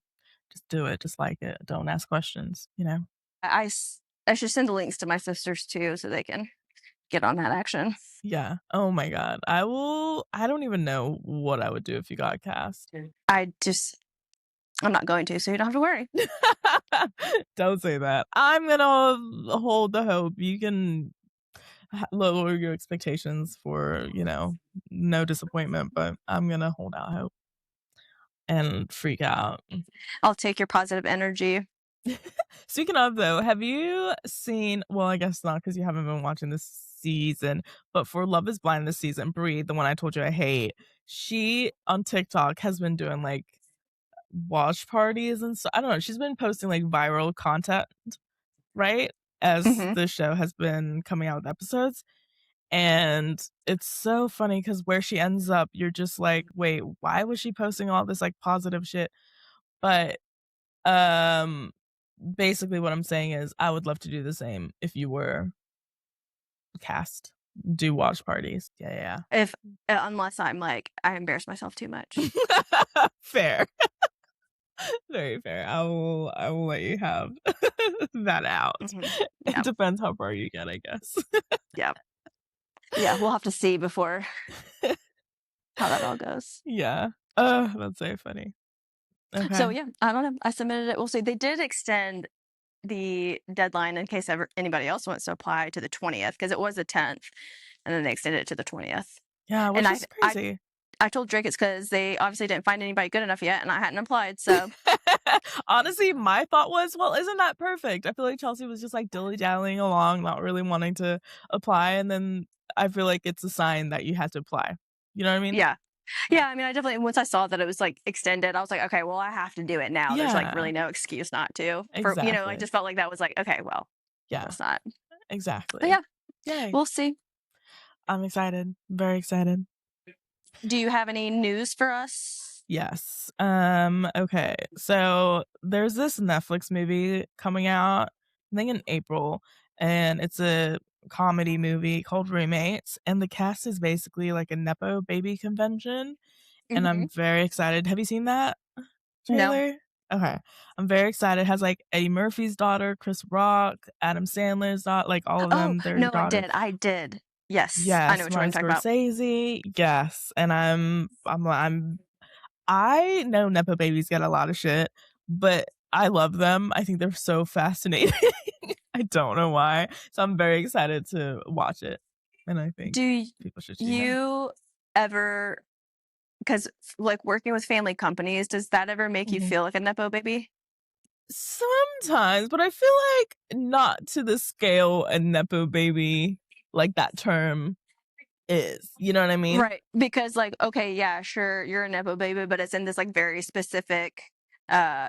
Just do it, just like it. Don't ask questions, you know? I should send the links to my sisters too so they can get on that action. Yeah. Oh my god. I don't even know what I would do if you got cast. I'm not going to, so you don't have to worry. Don't say that. I'm gonna hold the hope. You can lower your expectations for, no disappointment, but I'm gonna hold out hope and freak out. I'll take your positive energy. Speaking of though, have you seen, well, I guess not because you haven't been watching this season, but for Love is Blind this season, Brie, the one I told you I hate, she on TikTok has been doing like watch parties and so I don't know, she's been posting like viral content, right? As Hmm. the show has been coming out with episodes. And it's so funny because where she ends up, you're just like, wait, why was she posting all this like positive shit? But um basically what I'm saying is I would love to do the same if you were cast. Do watch parties. Yeah, If unless I'm like I embarrass myself too much. yeah. Fair. Very fair. I will let you have that out. Hmm. It Yeah, depends how far you get, I guess. yeah, yeah. We'll have to see before how that all goes. Yeah. That's so funny. So Okay. yeah, I don't know. I submitted it. We'll see. They did extend the deadline in case ever anybody else wants to apply to the 20th because it was the 10th, and then they extended it to the 20th. Yeah, And which I is I crazy. I told Drake it's because they obviously didn't find anybody good enough yet, and I hadn't applied. So Honestly, my thought was, well, isn't that perfect? I feel like Chelsea was just like dilly-dallying along, not really wanting to apply, and then I feel like it's a sign that you had to apply. You know what I mean? yeah, Yeah. yeah. I mean, I definitely once I saw that it was like extended, I was like, okay, well, I have to do it now. There's like Yeah, really no excuse not to. For I exactly. just felt like that was like, okay, well, Yeah, let's not. But exactly. yeah, Yay. we'll see. I'm excited. Very excited. Do you have any news for us? Yes. Okay. So there's this Netflix movie coming out, I think in April, and it's a comedy movie called Roommates, and the cast is basically like a Nepo baby convention, and Hmm. I'm very excited. Have you seen that No. trailer? Okay. I'm very excited. It has like Eddie Murphy's daughter, Chris Rock, Adam Sandler's daughter, like all of Oh them, their no, I daughters. did. I did. Yes, I know Yes, which one you're Martin talking about. Scorsese. Yes, and I know nepo babies get a lot of shit, but I love them. I think they're so fascinating. I don't know why. So I'm very excited to watch it, and I think Do people should tune in. you ever, because like working with family companies, does that ever make you Mhm. feel like a nepo baby? Sometimes, but I feel like not to the scale a nepo baby, like that term is. You know what I mean? Right. Because like, okay, yeah, sure, you're a nepo baby, but it's in this like very specific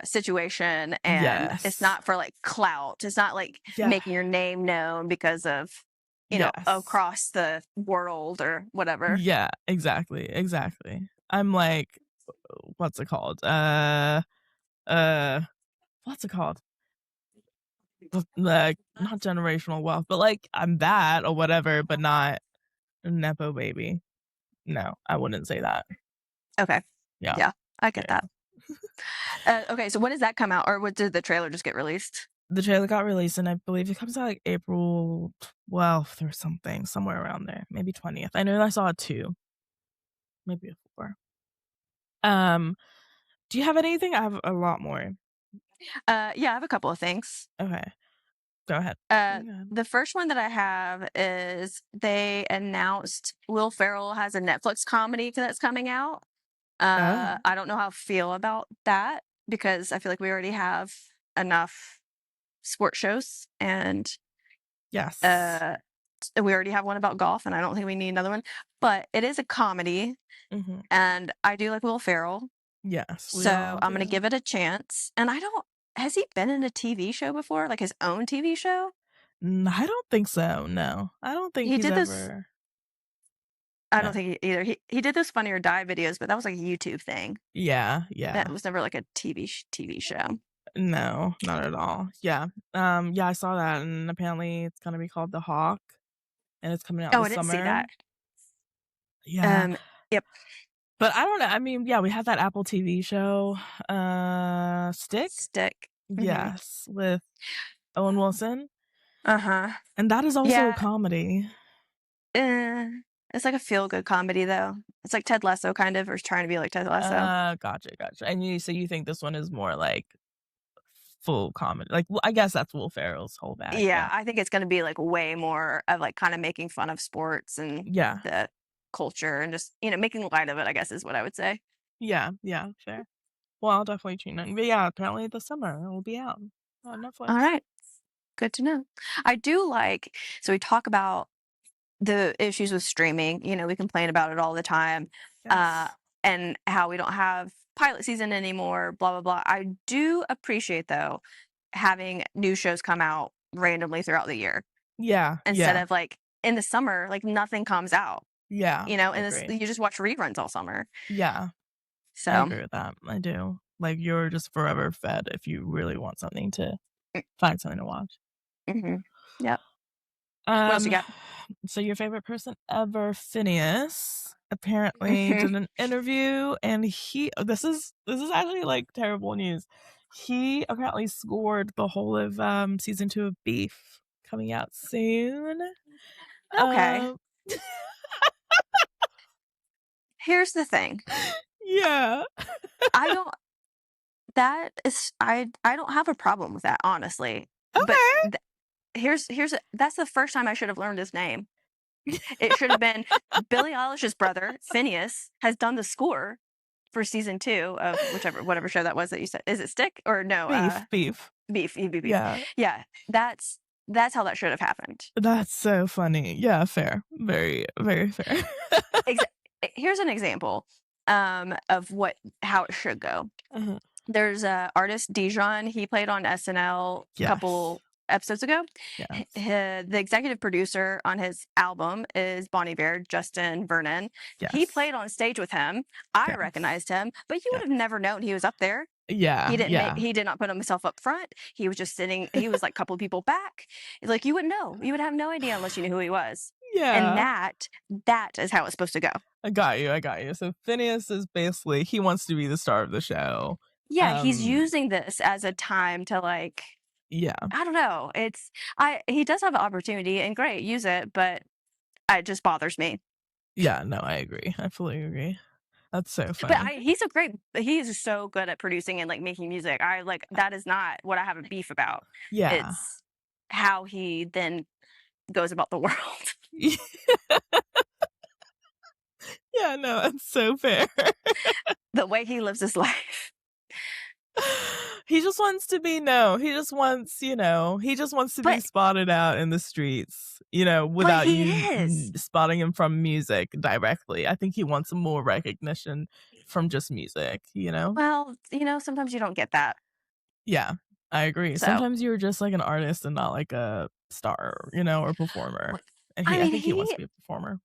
situation, and it's Yes. not for like clout. It's not like Yeah. making your name known because of, Yes. across the world or whatever. Yeah, exactly, exactly. I'm like, what's it called? Uh, what's it called? Like not generational wealth, but like I'm that or whatever, but not a nepo baby. No, I wouldn't say that. Okay. Yeah, Yeah, I get yeah. that. Okay, so when does that come out, or what did the trailer just get released? The trailer got released, and I believe it comes out like April 12th or something, somewhere around there, maybe 20th. I know I saw a two, maybe a four. Um, do you have anything? I have a lot more. Yeah, I have a couple of things. Okay, go ahead. Uh, Go ahead. the first one that I have is they announced Will Ferrell has a Netflix comedy that's coming out. Oh, I don't know how I feel about that because I feel like we already have enough sports shows, and yes. uh, we already have one about golf, and I don't think we need another one. But it is a comedy, Hmm. and I do like Will Ferrell, Yes, we so all I'm gonna do. give it a chance. And I don't. Has he been in a TV show before, like his own TV show? I don't think so. No, I don't think He he's did this. ever. I don't No. think either. He did those Funny or Die videos, but that was like a YouTube thing. Yeah, That yeah. was never like a TV show. No, not at all. Yeah. Yeah, I saw that, and apparently it's gonna be called The Hawk, and it's coming out Oh, I this didn't see summer. that. Yeah, Yep. but I don't know. I mean, yeah, we have that Apple TV show, Stick. Stick. Hmm. Yes, with Owen Wilson, Uh-huh. and that is also a Yeah. comedy. eh, it's like a feel good comedy though. It's like Ted Lasso kind of, or trying to be like Ted Lasso. Gotcha, gotcha. And you think this one is more like full comedy? Like, I guess that's Will Ferrell's whole bag. Yeah, Yeah, I think it's gonna be like way more of like kind of making fun of sports and yeah, the culture and just, making light of it, I guess is what I would say. yeah, yeah. Fair. Well, I'll definitely tune in. But yeah, apparently this summer it will be out. on Netflix. All right. Good to know. I do like, so we talk about the issues with streaming. We complain about it all the time, uh, Yes. and how we don't have pilot season anymore, blah, blah, blah. I do appreciate, though, having new shows come out randomly throughout the year Yeah. instead Yeah. of like in the summer, like nothing comes out, Yeah. I and agree. you just watch reruns all summer. Yeah. I So, agree with that. I do. Like, you're just forever fed if you really want something to mm, find something to watch. mhm. Yep. What else you Um, got? so your favorite person ever, Phineas, apparently did an interview, and this is actually like terrible news. He apparently scored the whole of season 2 of Beef coming out soon. Okay. Um, Here's the thing. yeah. I don't that is I don't have a problem with that, honestly. But Okay. that's the first time I should have learned his name. It should have been Billie Eilish's brother, Phineas, has done the score for season 2 of whatever show that was that you said. Is it Stick or no, Beef. Beef. Yeah. Yeah, that's how that should have happened. That's so funny. Yeah, fair. Very, very fair. Exa Here's an example, of how it should go. Uh-huh. There's a artist Dijon. He played on SNL a Yes. couple episodes ago. Yes. The executive producer on his album is Bon Iver, Justin Vernon. He Yes. played on stage with him. I Yes. recognized him, but you would have Yes. never known he was up there. Yeah. Yeah. He did not put himself up front. He was just sitting. He was like a couple of people back. Like you wouldn't know. You would have no idea unless you knew who he was. And Yeah. that is how it's supposed to go. I got you. I got you. So Phineas is basically he wants to be the star of the show. Yeah, he's using this as a time to like, Yeah. I don't know. He does have an opportunity and great, use it, but it just bothers me. Yeah, no, I agree. I fully agree. That's so But funny. he is so good at producing and like making music. I like that is not what I have a beef about. Yeah. It's how he then goes about the world. Yeah, no, it's so fair. The way he lives his life. He just wants to be known. He just wants, he just wants to be But spotted out in the streets, but without he you is. spotting him from music directly. I think he wants more recognition from just music, Well, sometimes you don't get that. Yeah, I agree. So, Sometimes you're just like an artist and not like a star, or performer. wh- And I I mean, think he wants to be a performer.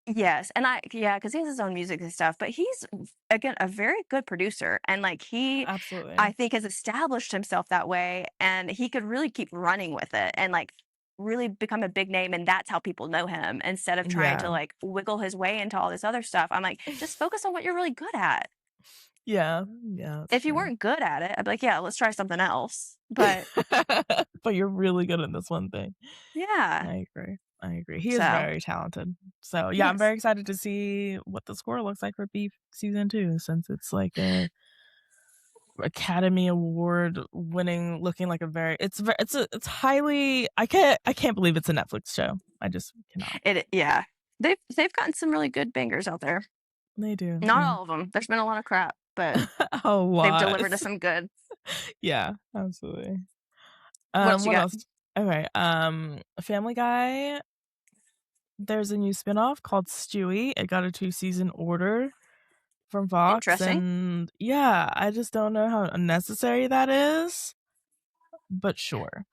yes, and because he has his own music and stuff, but he's, again, a very good producer, and, like, I Absolutely. think, has established himself that way, and he could really keep running with it and, like, really become a big name, and that's how people know him instead of trying to, Yeah. like, wiggle his way into all this other stuff. I'm like, "Just focus on what you're really good at." Yeah. Yeah, that's If you true. weren't good at it, I'd be like, "Yeah, let's try something else." But But you're really good at this one thing. yeah, I agree. I agree. He is so, very talented. So yeah, I'm yes. very excited to see what the score looks like for Beef season 2, since it's like a Academy Award winning, looking like a very it's highly I can't believe it's a Netflix show. I just cannot. Yeah. They've gotten some really good bangers out there. They do. Not Yeah. all of them. There's been a lot of crap, but A they've lot. delivered us some good. Yeah, absolutely. What else you What got? else? Okay. Family Guy, there's a new spinoff called Stewie. It got a 2-season order from Fox, Interesting. and yeah, I just don't know how unnecessary that is, but sure.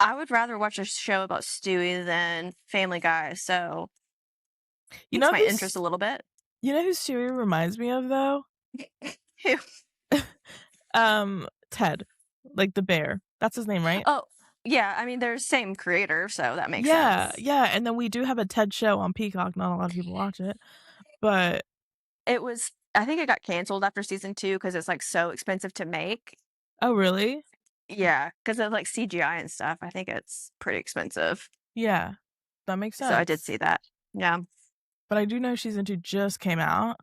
I would rather watch a show about Stewie than Family Guy, so You piques know my interest a who's little bit. you know who Stewie reminds me of though? Who? Ted, like the bear. That's his name, right? Oh, yeah. I mean, they're same creator, so that makes Yeah, sense. yeah. And then we do have a Ted show on Peacock. Not a lot of people watch it, but I think it got canceled after season 2 because it's like so expensive to make. oh really? Yeah, because of like CGI and stuff. I think it's pretty expensive. Yeah, that makes So I did sense. see that. Yeah. But I do know season 2 just came out.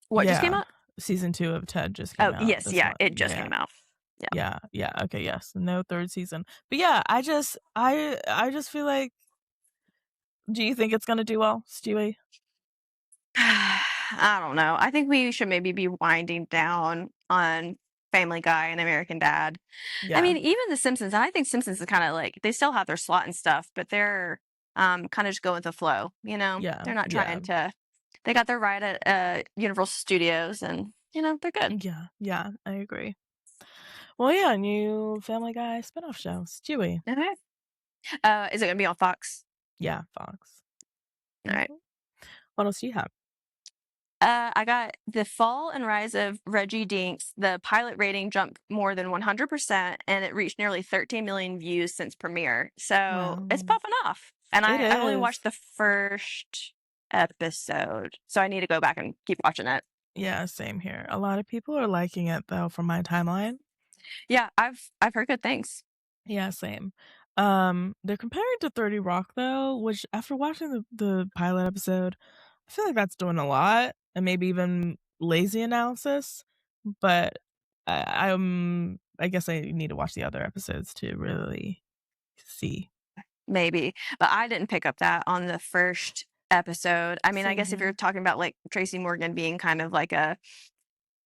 What just came Yeah, out? season 2 of Ted just Oh, came out yes. this Yeah. month. It just Yeah, came out. Yeah. yeah, yeah. Okay, yes, no third season. But yeah, I just feel like, do you think it's gonna do well, Stewie? I don't know. I think we should maybe be winding down on Family Guy and American Dad. Yeah. I mean, even The Simpsons, and I think Simpsons is kind of like, they still have their slot and stuff, but they're kind of just going with the flow, you know? Yeah. They're not Yeah. trying to, they got their right at Universal Studios, and, you know, they're good. Yeah. Yeah. I agree. Well, yeah, new Family Guy spinoff show, Stewie. Okay. Is it going to be on Fox? Yeah, Fox. All right. Mhm. What else do you have? I got The Fall and Rise of Reggie Dinks. The pilot rating jumped more than 100%, and it reached nearly 13 million views since premiere. So it's Wow. popping off. And It I've only is. watched the first episode, so I need to go back and keep watching it. Yeah, same here. A lot of people are liking it though from my timeline. Yeah, I've heard good things. Yeah, same. They're comparing to 30 Rock though, which after watching the pilot episode, I feel like that's doing a lot and maybe even lazy analysis. But I guess I need to watch the other episodes to really see. Maybe, but I didn't pick up that on the first episode. I mean, I Same guess if you're here. talking about like Tracy Morgan being kind of like a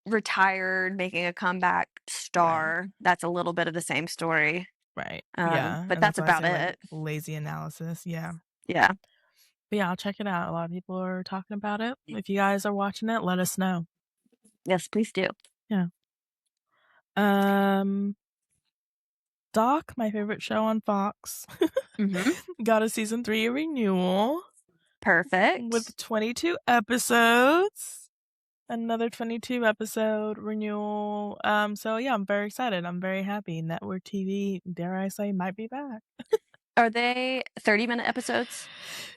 retired, making a comeback star, that's a little bit of the same story. Right. Yeah. But And that's that's why I about say like it. lazy analysis. Yeah. Yeah. But yeah, I'll check it out. A lot of people are talking about it. If you guys are watching it, let us know. Yes, please do. Yeah. Doc, my favorite show on Fox, got a season 3 renewal Perfect. with 22 episodes. Another 22 episode renewal. So yeah, I'm very excited. I'm very happy. Network TV, dare I say, might be back. Are they 30-minute episodes?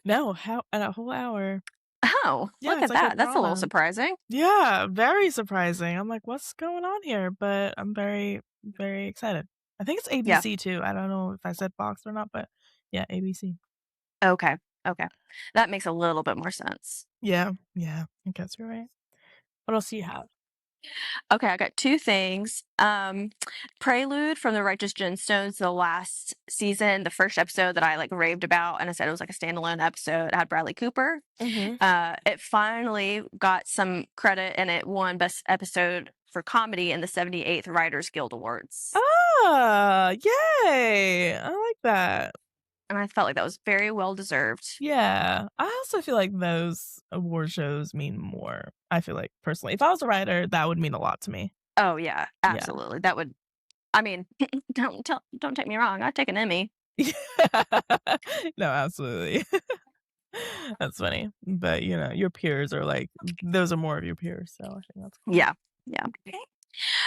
No, at a whole hour. Oh, Yeah, look it's at like a that. That's a little drama. surprising. Yeah, very surprising. I'm like, what's going on here? But I'm very, very excited. I think it's ABC too. I don't know if I said Fox or not, but yeah, ABC. Okay. Okay. That makes a little bit more sense. Yeah, I guess you're right. What else do you have? Okay, I got two things. Prelude from the Righteous Gemstones, the last season, the first episode that I like raved about, and I said it was like a standalone episode. It had Bradley Cooper. It finally got some credit, and it won Best Episode for Comedy in the 78th Writers Guild Awards. Ah, yay! I like that. And I felt like that was very well deserved. Yeah, I also feel like those award shows mean more. I feel like personally, if I was a writer, that would mean a lot to me. Oh yeah, absolutely. That would. I mean, don't take me wrong. I'd take an Emmy. No, absolutely. That's funny. But you know, your peers are like, those are more of your peers, so I think that's cool. Yeah.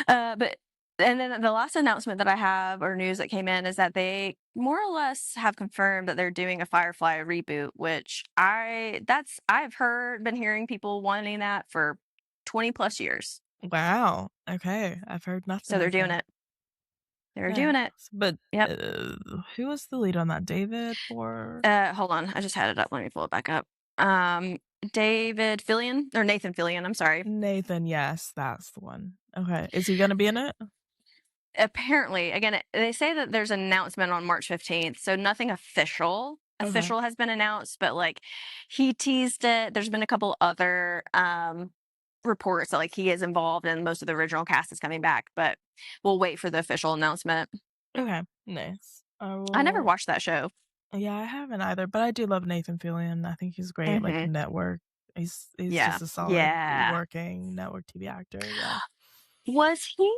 But and then the last announcement that I have, or news that came in, is that they more or less have confirmed that they're doing a Firefly reboot, which I've been hearing people wanting that for 20 plus years. Wow. Okay, I've heard nothing. So they're doing it. They're doing it. But Yep. who was the lead on that? David or Hold on, I just had it up. Let me pull it back up. David Fillion or Nathan Fillion. I'm sorry. Nathan? Yes, that's the one. Okay, is he gonna be in it? Apparently, again, they say that there's an announcement on March 15th, so nothing official has been announced, but like he teased it. There's been a couple other reports that like he is involved and most of the original cast is coming back, but we'll wait for the official announcement. Okay, nice. I never watched that show. Yeah, I haven't either, but I do love Nathan Fillion. I think he's great. Like network, he's just a solid working network TV actor. Yeah. Was he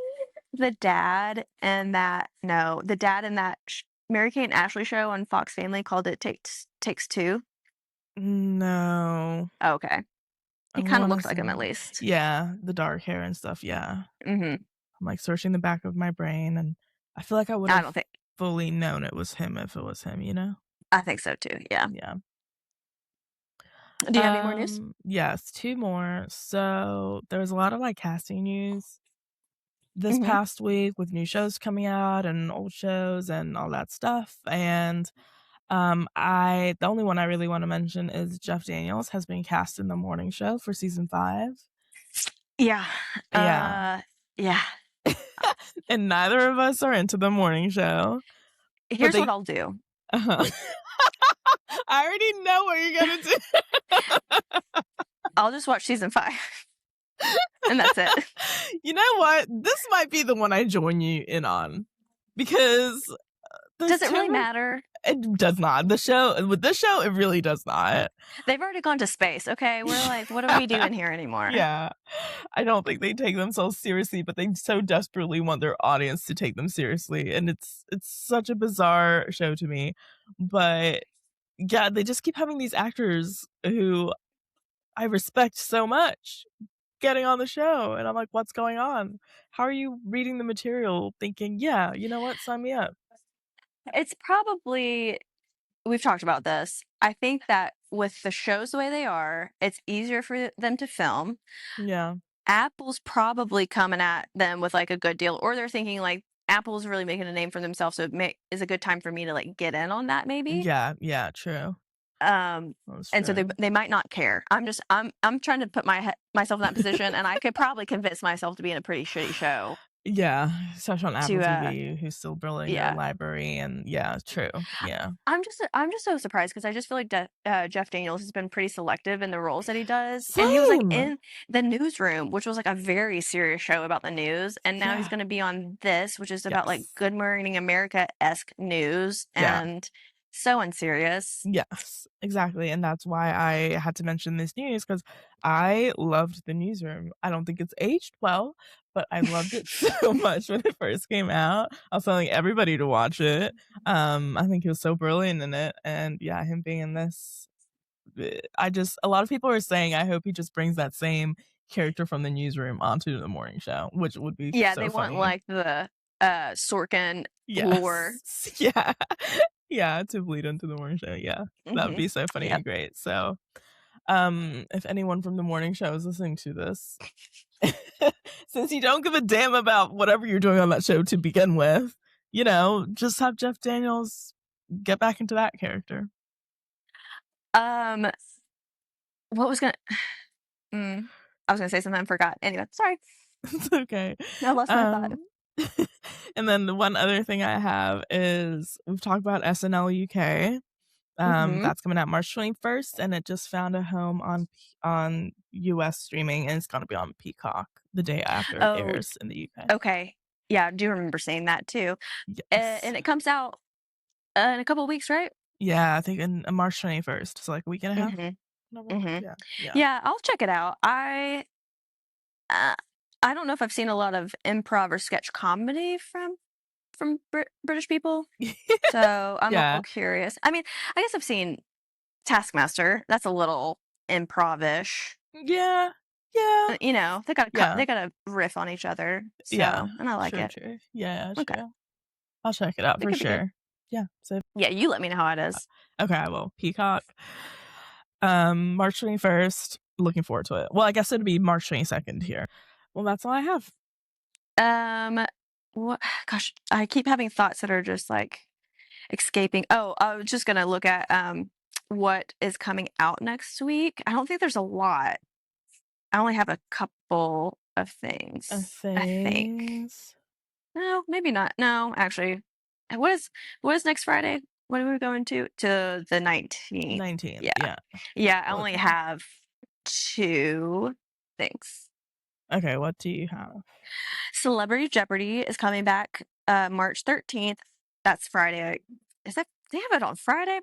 the dad in that? No, the dad in that Mary-Kate and Ashley show on Fox Family called it Takes Two. No. Oh, okay. He kind of looks like him, at least. Yeah, the dark hair and stuff. Yeah. I'm like searching the back of my brain, and I feel like I would have fully known it was him if it was him. You know. I think so too. Yeah. Yeah. Do you have any more news? Yes, 2 more. So there was a lot of like casting news this past week with new shows coming out and old shows and all that stuff. And the only one I really want to mention is Jeff Daniels has been cast in the morning show for season 5. Yeah. And neither of us are into the morning show. Here's what I'll do. I already know what you're gonna do. I'll just watch season 5. And that's it. You know what? This might be the one I join you in on because does it really matter? It does not. With this show, it really does not. They've already gone to space. Okay, we're like, what are we doing here anymore? Yeah, I don't think they take themselves seriously, but they so desperately want their audience to take them seriously, and it's such a bizarre show to me. But yeah, they just keep having these actors who I respect so much getting on the show, and I'm like, what's going on? How are you reading the material thinking, yeah, you know what, sign me up? It's probably, we've talked about this. I think that with the shows the way they are, it's easier for them to film. Yeah. Apple's probably coming at them with like a good deal, or they're thinking like Apple's really making a name for themselves, so is a good time for me to like get in on that maybe. Yeah, true. That's And so true. they might not care. I'm trying to put myself in that position, and I could probably convince myself to be in a pretty shitty show Yeah, especially on Apple to TV, who's still building their yeah. library, and yeah, true. Yeah. I'm just so surprised because I just feel like Jeff Daniels has been pretty selective in the roles that he does, and he was like Same. in the Newsroom, which was like a very serious show about the news, and now he's Yeah. going to be on this, which is about like Yes. Good Morning America-esque news, Yeah. and so unserious. Yes, exactly, and that's why I had to mention this news because I loved the Newsroom. I don't think it's aged well, but I loved it so much when it first came out. I was telling everybody to watch it. I think he was so brilliant in it, and yeah, him being in this, a lot of people are saying, I hope he just brings that same character from the Newsroom onto the morning show, which would be Yeah, they so want funny. like the Sorkin lore. Yes. Yeah. Yeah, to bleed into the morning show, yeah. That would Hmm. be so funny Yep. and great. So, if anyone from the morning show is listening to this, since you don't give a damn about whatever you're doing on that show to begin with, you know, just have Jeff Daniels get back into that character. Um, what was gonna? I was gonna say something, I forgot. Anyway, sorry, It's okay. I lost my thought. And then the one other thing I have is we've talked about SNL UK. Hmm. That's coming out March 21st, and it just found a home on US streaming, and it's gonna be on Peacock the day after it Oh, airs in the UK. okay. Yeah, I do remember seeing that too. Yes. And it comes out in a couple of weeks, right? Yeah, I think in March 21st, so like a week and a half. Mhm. Whatever. Mhm. Yeah, yeah. Yeah, I'll check it out. Uh, I don't know if I've seen a lot of improv or sketch comedy from British people, so I'm a Yeah. little curious. I mean, I guess I've seen Taskmaster. That's a little improv-ish. Yeah. Yeah. You know, Yeah. they got to riff on each other. Yeah. So, and I like True, it. true. Yeah, Okay, true. I'll check it out it for could be good. sure. Yeah, so Yeah, you let me know how it is. okay, I will. Peacock. March 21st. Looking forward to it. Well, I guess it'd be March 22nd here. Well, that's all I have. What? Gosh, I keep having thoughts that are just like escaping. Oh, I was just gonna look at what is coming out next week. I don't think there's a lot. I only have a couple of things. I think. Things. No, maybe not. No, actually, what is next Friday? What are we going to? To the 19th. 19th. Yeah, Yeah. yeah. I only Okay. have two things. Okay, what do you have? Celebrity Jeopardy is coming back March 13th. That's Friday. Is that they have it on Friday?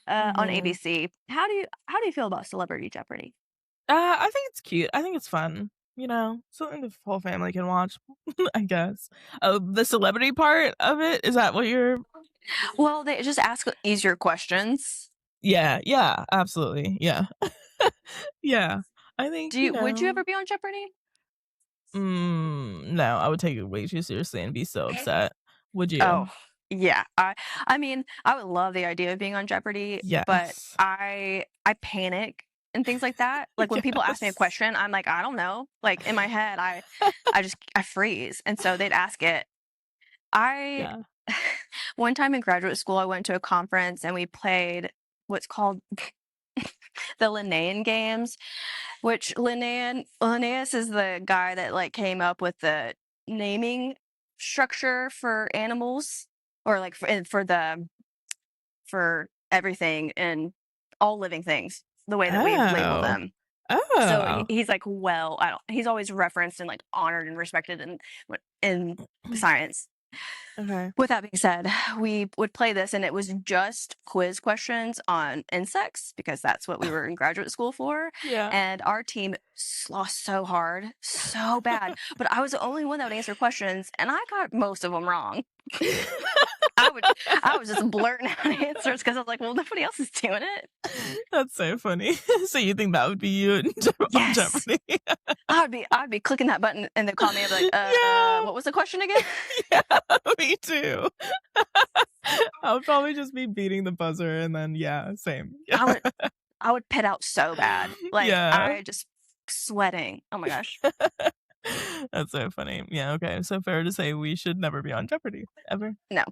On Mhm. ABC. How do you feel about Celebrity Jeopardy? I think it's cute. I think it's fun. You know, something the whole family can watch, I guess. Oh, the celebrity part of it? Is that what you're Well, they just ask easier questions. Yeah, yeah, absolutely. Yeah. Yeah. I think, Would you ever be on Jeopardy? no, I would take it way too seriously and be so upset. Would Oh, you? yeah. I mean, I would love the idea of being on Jeopardy, but Yes. I panic and things like that. Like when people ask me a Yes. question, I'm like, I don't know. Like in my head, I freeze. And so they'd ask it. I Yeah. one time in graduate school, I went to a conference and we played what's called the Linnaean games, which Linnaeus is the guy that like came up with the naming structure for animals or like for everything and all living things, the way that we label Oh. them. So Oh. he's like, well, I don't. He's always referenced and like honored and respected in science. Okay. With that being said, we would play this, and it was just quiz questions on insects because that's what we were in graduate school for. Yeah. And our team lost so hard, so bad. But I was the only one that would answer questions, and I got most of them wrong. I was just blurting out answers because I was like, well, nobody else is doing it. That's so funny. So you think that would be you on Yes. Jeopardy? I'd be clicking that button and they'd call me and be like, Yeah. what was the question again? Yeah, me too. I would probably just be beating the buzzer and then same. I would pit out so bad. Like I just sweating. Oh my gosh. That's so funny. Yeah, okay. So fair to say we should never be on Jeopardy ever. No.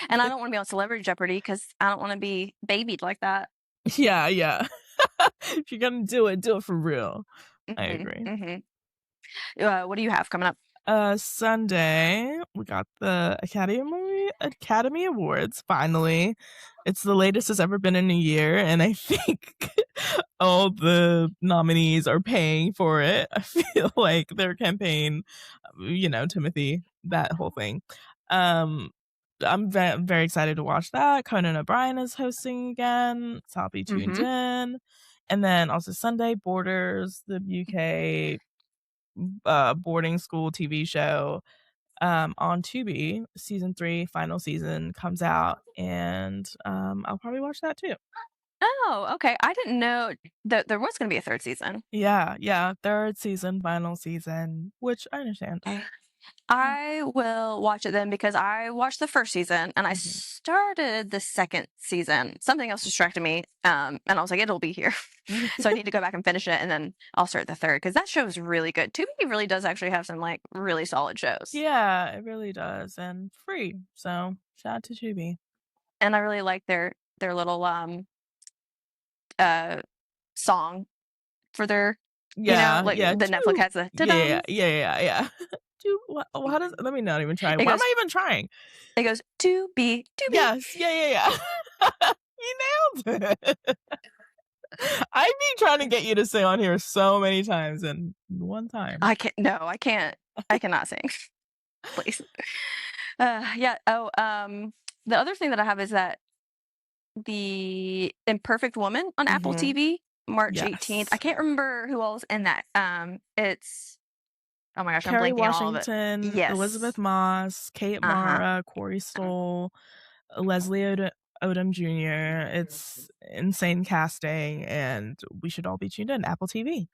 And I don't want to be on Celebrity Jeopardy because I don't want to be babied like that. Yeah. If you're gonna do it for real. I agree. What do you have coming up? Sunday we got the Academy Awards. Finally, it's the latest it's ever been in a year, and I think all the nominees are paying for it. I feel like their campaign, Timothy, that whole thing. I'm very excited to watch that. Conan O'Brien is hosting again, so I'll be tuned in. And then also Sunday, Borders, the UK boarding school TV show on Tubi, season 3, final season comes out, and I'll probably watch that too. Oh, okay. I didn't know that there was going to be a third season. Yeah, third season, final season, which I understand. I will watch it then because I watched the first season and I started the second season. Something else distracted me, and I was like, it'll be here. So I need to go back and finish it, and then I'll start the third because that show is really good. Tubi really does actually have some like really solid shows. Yeah, it really does, and free. So shout out to Tubi. And I really like their little song for their the Netflix has the yeah. How does? Let me not even try. Why am I even trying? It goes to be. Yes, yeah. You nailed it. I've been trying to get you to sing on here so many times, and one time I can't. No, I can't. I cannot sing. Please. Yeah. Oh. The other thing that I have is that the Imperfect Woman on Apple TV, March 18th. I can't remember who else in that. It's. Oh my gosh, Kerry I'm blanking Washington, all of it. Yes. Elizabeth Moss, Kate Mara, Corey Stoll, Leslie Odom Jr. It's insane casting, and we should all be tuned in. Apple TV.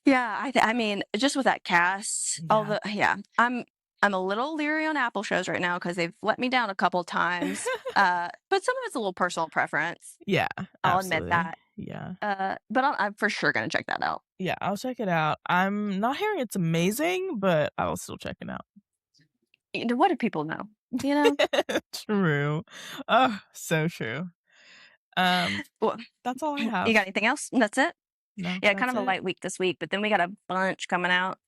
Yeah, I mean, just with that cast, I'm a little leery on Apple shows right now because they've let me down a couple times. But some of it's a little personal preference. Yeah, I'll admit that. Yeah. But I'm for sure gonna check that out. Yeah, I'll check it out. I'm not hearing it's amazing, but I'll still check it out. What do people know? You know? True. Oh, so true. Well, that's all I have. You got anything else? That's it? No. Yeah, kind of a light week this week, but then we got a bunch coming out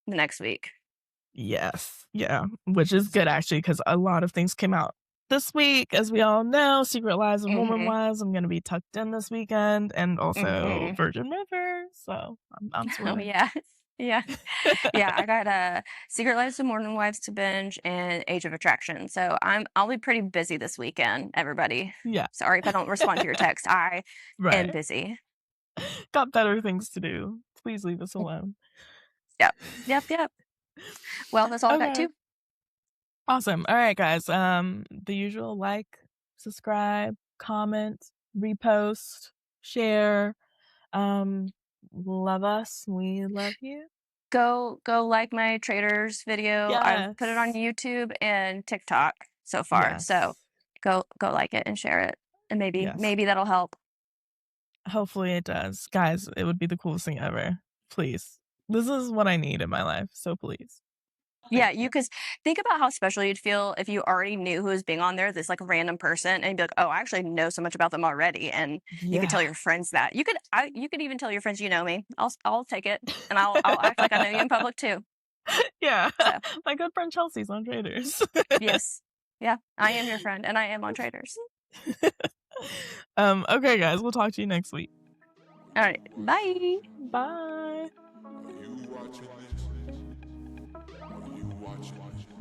the next week. Yes. Yeah. Which is good actually, because a lot of things came out this week, as we all know. Secret Lives of Mormon Wives. I'm gonna be tucked in this weekend, and also Virgin River. So I'm swimming. Oh yeah. I got Secret Lives of Mormon Wives to binge and Age of Attraction. So I'll be pretty busy this weekend, everybody. Yeah. Sorry if I don't respond to your text. I am busy. Got better things to do. Please leave us alone. Yep. Well, that's all I got too. Awesome. All right, guys. The usual: like, subscribe, comment, repost, share. Love us. We love you. Go like my Traitors video. Yes. I've put it on YouTube and TikTok so far. Yes. So go like it and share it. And maybe that'll help. Hopefully it does. Guys, it would be the coolest thing ever. Please. This is what I need in my life. So please. Yeah, because think about how special you'd feel if you already knew who was being on there, this like random person, and you'd be like, "Oh, I actually know so much about them already," and you could tell your friends that. You could even tell your friends, you know me. I'll take it, and I'll act like I know you in public too. Yeah, so. My good friend Chelsea's on Traitors. Yes, yeah, I am your friend, and I am on Traitors. Okay, guys, we'll talk to you next week. All right. Bye. Bye. Are you watching this? Are you watching this?